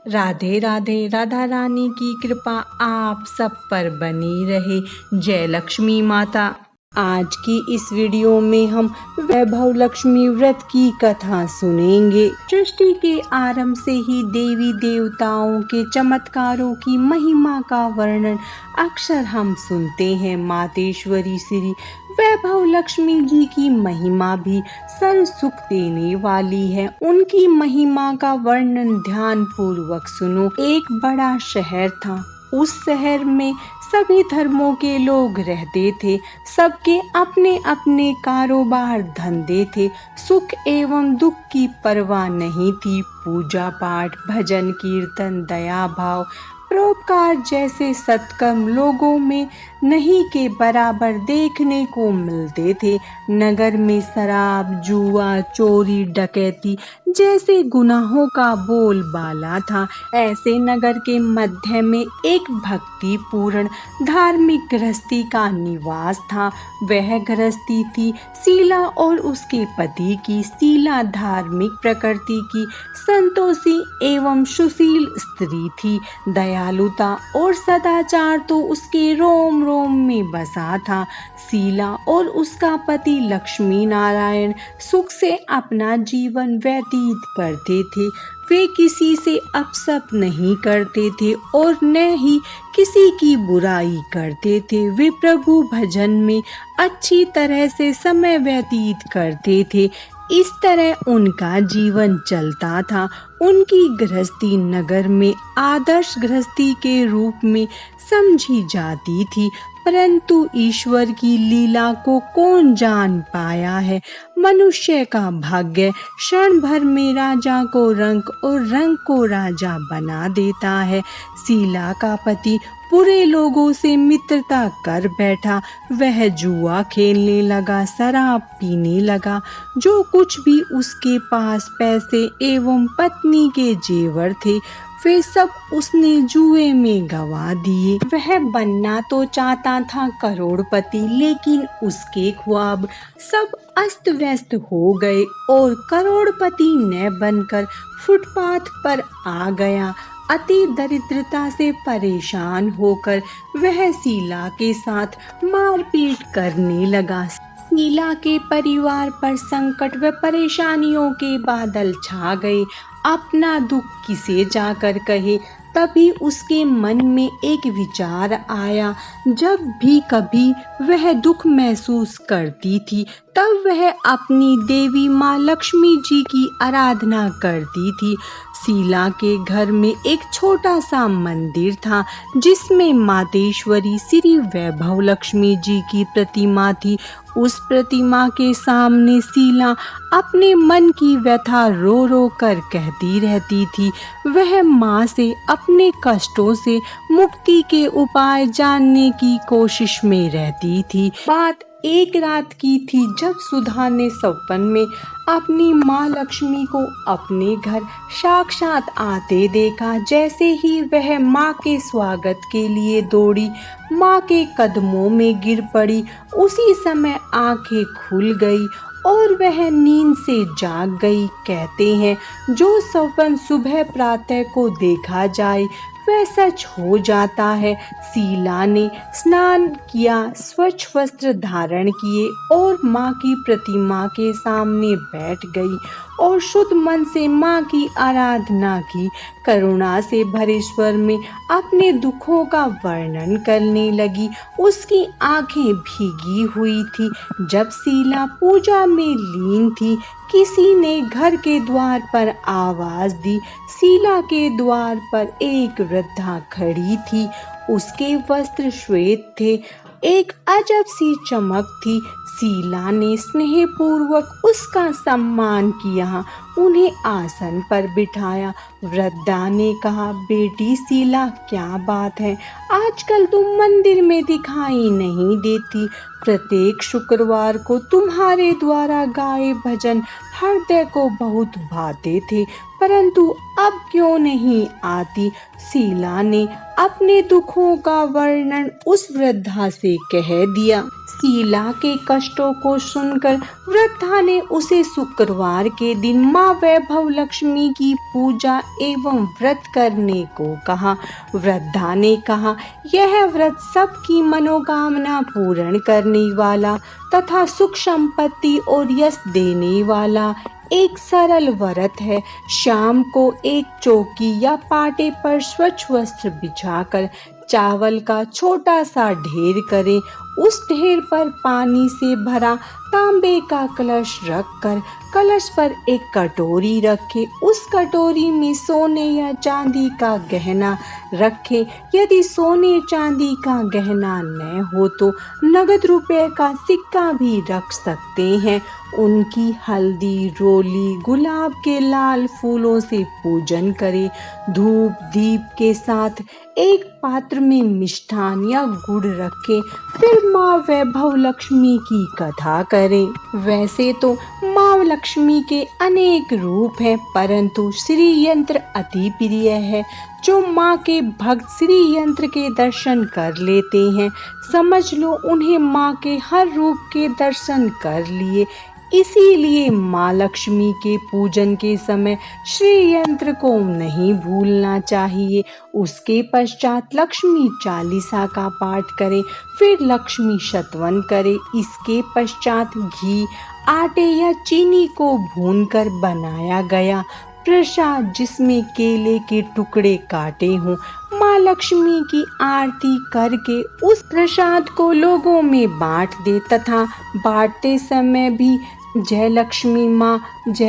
राधे राधे। राधा रानी की कृपा आप सब पर बनी रहे। जय लक्ष्मी माता। आज की इस वीडियो में हम वैभव लक्ष्मी व्रत की कथा सुनेंगे। सृष्टि के आरंभ से ही देवी देवताओं के चमत्कारों की महिमा का वर्णन अक्सर हम सुनते हैं। मातेश्वरी श्री वैभव लक्ष्मी जी की महिमा भी सर्व सुख देने वाली है। उनकी महिमा का वर्णन ध्यान पूर्वक सुनो। एक बड़ा शहर था। उस शहर में सभी धर्मों के लोग रहते थे। सबके अपने अपने कारोबार धंधे थे। सुख एवं दुख की परवाह नहीं थी। पूजा पाठ, भजन कीर्तन, दया भाव, परोपकार जैसे सत्कर्म लोगों में नहीं के बराबर देखने को मिलते थे। नगर में शराब, जुआ, चोरी, डकैती जैसे गुनाहों का बोलबाला था। ऐसे नगर के मध्य में एक भक्ति पूर्ण धार्मिक गृहस्थी का निवास था। वह गृहस्थी थी शीला और उसके पति की। शीला धार्मिक प्रकृति की संतोषी एवं सुशील स्त्री थी। दयालुता और सदाचार तो उसके रोम रोम में बसा था। शीला और उसका पति लक्ष्मी नारायण सुख से अपना जीवन व्यतीत करते थे। वे किसी से अपशप नहीं करते थे और न ही किसी की बुराई करते थे। वे प्रभु भजन में अच्छी तरह से समय व्यतीत करते थे। इस तरह उनका जीवन चलता था। उनकी गृहस्थी नगर में आदर्श गृहस्थी के रूप में समझी जाती थी। परंतु ईश्वर की लीला को कौन जान पाया है। मनुष्य का भाग्य क्षण भर में राजा को रंक और रंक को राजा बना देता है। शीला का पति बुरे लोगों से मित्रता कर बैठा। वह जुआ खेलने लगा, शराब पीने लगा। जो कुछ भी उसके पास पैसे एवं पत्नी के जेवर थे वे सब उसने जुए में गवा दिए। वह बनना तो चाहता था करोड़पति, लेकिन उसके ख्वाब सब अस्त व्यस्त हो गए और करोड़पति न बनकर फुटपाथ पर आ गया। अति दरिद्रता से परेशान होकर वह शीला के साथ मारपीट करने लगा। शीला के परिवार पर संकट व परेशानियों के बादल छा गए। अपना दुख किसे जाकर कहे। तभी उसके मन में एक विचार आया। जब भी कभी वह दुख महसूस करती थी तब वह अपनी देवी माँ लक्ष्मी जी की आराधना करती थी। शीला के घर में एक छोटा सा मंदिर था जिसमें मातेश्वरी श्री वैभव लक्ष्मी जी की प्रतिमा थी। उस प्रतिमा के सामने शीला अपने मन की व्यथा रो रो कर कहती रहती थी। वह माँ से अपने कष्टों से मुक्ति के उपाय जानने की कोशिश में रहती थी। बात एक रात की थी जब सुधा ने सपन में अपनी माँ लक्ष्मी को अपने घर साक्षात आते देखा। जैसे ही वह माँ के स्वागत के लिए दौड़ी, माँ के कदमों में गिर पड़ी। उसी समय आंखें खुल गई और वह नींद से जाग गई। कहते हैं जो सपन सुबह प्रातः को देखा जाए वह सच हो जाता है। शीला ने स्नान किया, स्वच्छ वस्त्र धारण किए और माँ की प्रतिमा के सामने बैठ गई और शुद्ध मन से माँ की आराधना की। करुणा से भरे स्वर में अपने दुखों का वर्णन करने लगी। उसकी आंखें भीगी हुई थी। जब शीला पूजा में लीन थी, किसी ने घर के द्वार पर आवाज दी। शीला के द्वार पर एक वृद्धा खड़ी थी। उसके वस्त्र श्वेत थे। एक अजब सी चमक थी। शीला ने स्नेहपूर्वक उसका सम्मान किया, उन्हें आसन पर बिठाया। वृद्धा ने कहा, बेटी शीला, क्या बात है, आजकल तुम मंदिर में दिखाई नहीं देती। प्रत्येक शुक्रवार को तुम्हारे द्वारा गाए भजन हृदय को बहुत भाते थे, परंतु अब क्यों नहीं आती। शीला ने अपने दुखों का वर्णन उस वृद्धा से कह दिया। शीला के कष्टों को सुनकर वृद्धा ने उसे शुक्रवार के दिन माँ वैभव लक्ष्मी की पूजा एवं व्रत करने को कहा। वृद्धा ने कहा, यह व्रत सबकी मनोकामना पूर्ण करने वाला तथा सुख संपत्ति और यश देने वाला एक सरल व्रत है। शाम को एक चौकी या पाटे पर स्वच्छ वस्त्र बिछाकर चावल का छोटा सा ढेर करें। उस ढेर पर पानी से भरा तांबे का कलश रखकर कलश पर एक कटोरी रखें। उस कटोरी में सोने या चांदी का गहना रखें। यदि सोने चांदी का गहना न हो तो नगद रुपए का सिक्का भी रख सकते हैं। उनकी हल्दी, रोली, गुलाब के लाल फूलों से पूजन करें। धूप दीप के साथ एक पात्र में मिष्ठान या गुड़ रखें। फिर माँ वैभव लक्ष्मी की कथा करें। वैसे तो माँ लक्ष्मी के अनेक रूप हैं, परंतु श्री यंत्र अति प्रिय है। जो माँ के भक्त श्री यंत्र के दर्शन कर लेते हैं, समझ लो उन्हें माँ के हर रूप के दर्शन कर लिए। इसीलिए माँ लक्ष्मी के पूजन के समय श्री यंत्र को नहीं भूलना चाहिए। उसके पश्चात लक्ष्मी चालीसा का पाठ करें, फिर लक्ष्मी शतवन करें। इसके पश्चात घी, आटे या चीनी को भूनकर बनाया गया प्रसाद, जिसमें केले के टुकड़े काटे हों, माँ लक्ष्मी की आरती करके उस प्रसाद को लोगों में बांट दे तथा बांटते समय भी जय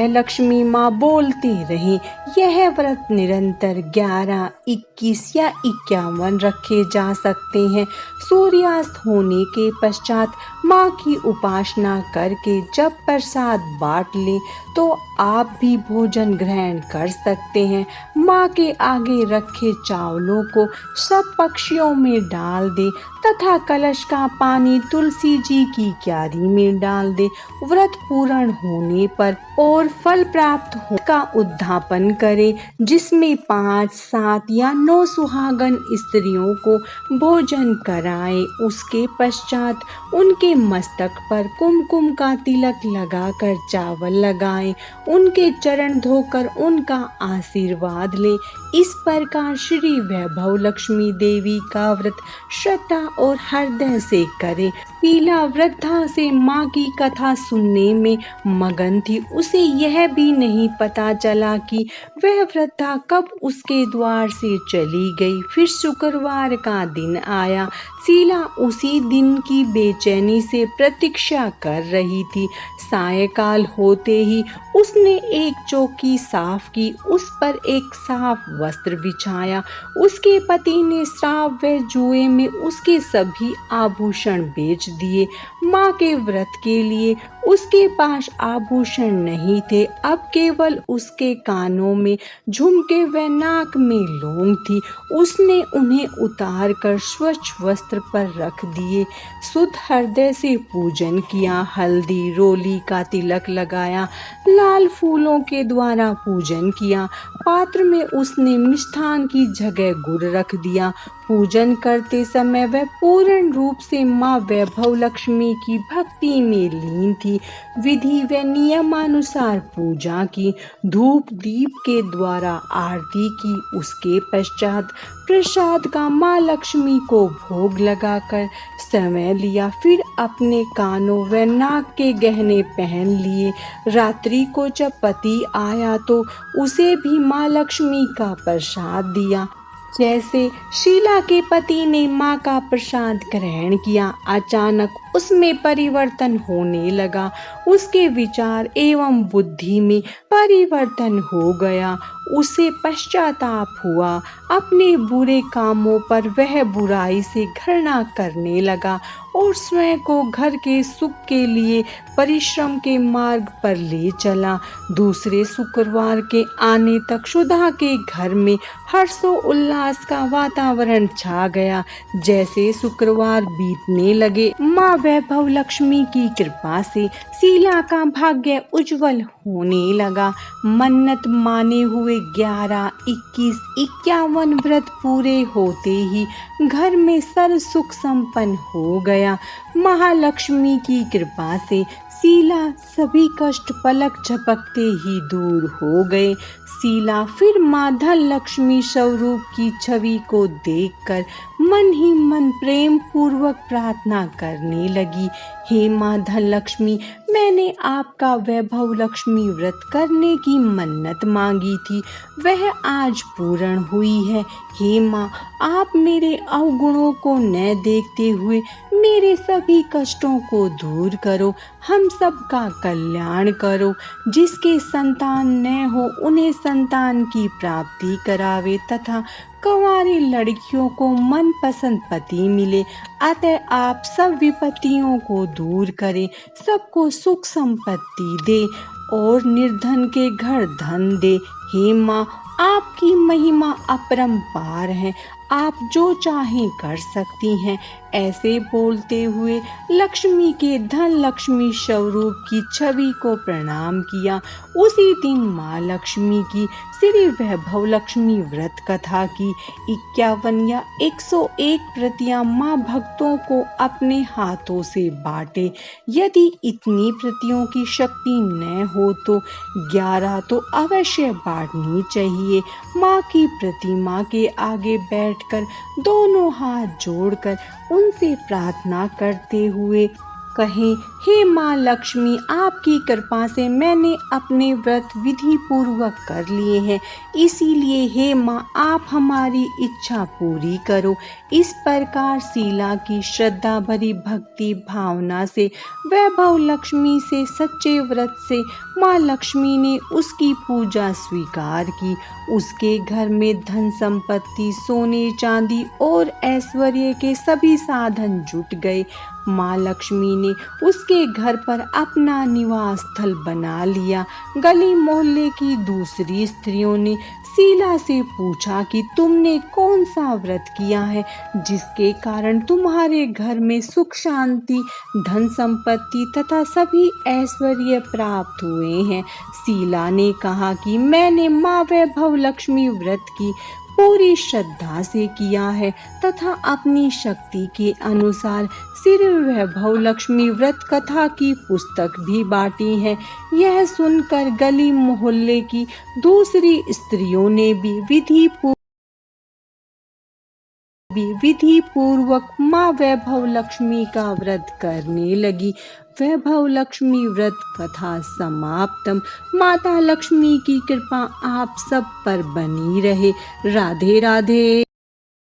लक्ष्मी माँ बोलते रहें। यह व्रत निरंतर 11, 21 या 51 रखे जा सकते हैं। सूर्यास्त होने के पश्चात माँ की उपासना करके जब प्रसाद बांट लें तो आप भी भोजन ग्रहण कर सकते हैं। माँ के आगे रखे चावलों को सब पक्षियों में डाल दे तथा कलश का पानी तुलसी जी की क्यारी में डाल दे। व्रत पूर्ण होने पर और फल प्राप्त हो का उद्यापन करें, जिसमें 5, 7 या 9 सुहागन स्त्रियों को भोजन कराएं। उसके पश्चात उनके मस्तक पर कुमकुम का तिलक लगाकर चावल लगाएं। उनके चरण धोकर उनका आशीर्वाद लें। इस प्रकार श्री वैभव लक्ष्मी देवी का व्रत श्रद्धा और हृदय से करें। शीला वृद्धा से माँ की कथा सुनने में मगन थी। उसे यह भी नहीं पता चला कि वह वृद्धा कब उसके द्वार से चली गई। फिर शुक्रवार का दिन आया। शीला उसी दिन की बेचैनी से प्रतीक्षा कर रही थी। सायंकाल होते ही उसने एक चौकी साफ की, उस पर एक साफ वस्त्र बिछाया। उसके पति ने श्राप व जुए में उसके सभी आभूषण बेच दिए। माँ के व्रत के लिए उसके पास आभूषण नहीं थे। अब केवल उसके कानों में झुमके व नाक में लौंग थी। उसने उन्हें उतार कर स्वच्छ वस्त्र पर रख दिए। शुद्ध हृदय से पूजन किया। हल्दी रोली का तिलक लगाया। लाल फूलों के द्वारा पूजन किया। पात्र में उसने मिष्ठान की जगह गुड़ रख दिया। पूजन करते समय वह पूर्ण रूप से माँ वैभव लक्ष्मी की भक्ति में लीन थी। विधि व नियमानुसार पूजा की। धूप दीप के द्वारा आरती की। उसके पश्चात प्रसाद का माँ लक्ष्मी को भोग लगाकर समय लिया। फिर अपने कानों व नाक के गहने पहन लिए। रात्रि को जब पति आया तो उसे भी माँ लक्ष्मी का प्रसाद दिया। जैसे शीला के पति ने माँ का प्रसाद ग्रहण किया, अचानक उसमें परिवर्तन होने लगा। उसके विचार एवं बुद्धि में परिवर्तन हो गया। उसे पश्चाताप हुआ। अपने बुरे कामों पर वह बुराई से घृणा करने लगा और स्वयं को घर के सुख के लिए परिश्रम के मार्ग पर ले चला। दूसरे शुक्रवार के आने तक सुधा के घर में हर्षो उल्लास का वातावरण छा गया। जैसे शुक्रवार बीतने लगे, माँ वैभव लक्ष्मी की कृपा से शीला का भाग्य उज्जवल होने लगा। मन्नत माने हुए 11, 21, 51 व्रत पूरे होते ही घर में सर्व सुख संपन्न हो गया। महालक्ष्मी की कृपा से शीला सभी कष्ट पलक झपकते ही दूर हो गए। शीला फिर माँ धन लक्ष्मी स्वरूप की छवि को देखकर मन ही मन प्रेम पूर्वक प्रार्थना करने लगी। हे माँ धन लक्ष्मी, मैंने आपका वैभव लक्ष्मी व्रत करने की मन्नत मांगी थी, वह आज पूर्ण हुई है। हे माँ, आप मेरे अवगुणों को न देखते हुए मेरे सभी कष्टों को दूर करो, हम सबका कल्याण करो। जिसके संतान न हो उन्हें संतान की प्राप्ति करावे तथा कुंवारी लड़कियों को मनपसंद पति मिले। अतः आप सब विपत्तियों को दूर करें, सबको सुख संपत्ति दे और निर्धन के घर धन दे। हे माँ, आपकी महिमा अपरंपार है, आप जो चाहें कर सकती हैं। ऐसे बोलते हुए लक्ष्मी के धन लक्ष्मी स्वरूप की छवि को प्रणाम किया। उसी दिन माँ लक्ष्मी की श्री वैभव लक्ष्मी व्रत कथा की 51 या 101 प्रतियां माँ भक्तों को अपने हाथों से बांटे। यदि इतनी प्रतियों की शक्ति न हो तो 11 तो अवश्य बांटनी चाहिए। माँ की प्रतिमा के आगे बैठकर दोनों हाथ जोड़कर उनसे प्रार्थना करते हुए कहें, हे माँ लक्ष्मी, आपकी कृपा से मैंने अपने व्रत विधि पूर्वक कर लिए हैं, इसीलिए हे माँ आप हमारी इच्छा पूरी करो। इस प्रकार शीला की श्रद्धा भरी भक्ति भावना से वैभव लक्ष्मी से सच्चे व्रत से माँ लक्ष्मी ने उसकी पूजा स्वीकार की। उसके घर में धन संपत्ति, सोने चांदी और ऐश्वर्य के सभी साधन जुट गए। माँ लक्ष्मी ने उसके घर पर अपना निवास स्थल बना लिया। गली मोहल्ले की दूसरी स्त्रियों ने शीला से पूछा कि तुमने कौन सा व्रत किया है जिसके कारण तुम्हारे घर में सुख शांति, धन संपत्ति तथा सभी ऐश्वर्य प्राप्त हुए हैं। शीला ने कहा कि मैंने माँ वैभव लक्ष्मी व्रत की पूरी श्रद्धा से किया है तथा अपनी शक्ति के अनुसार श्री वैभव लक्ष्मी व्रत कथा की पुस्तक भी बांटी है। यह सुनकर गली मोहल्ले की दूसरी स्त्रियों ने भी विधि पूर्वक माँ वैभव लक्ष्मी का व्रत करने लगी। वैभव लक्ष्मी व्रत कथा समाप्तम। माता लक्ष्मी की कृपा आप सब पर बनी रहे। राधे राधे।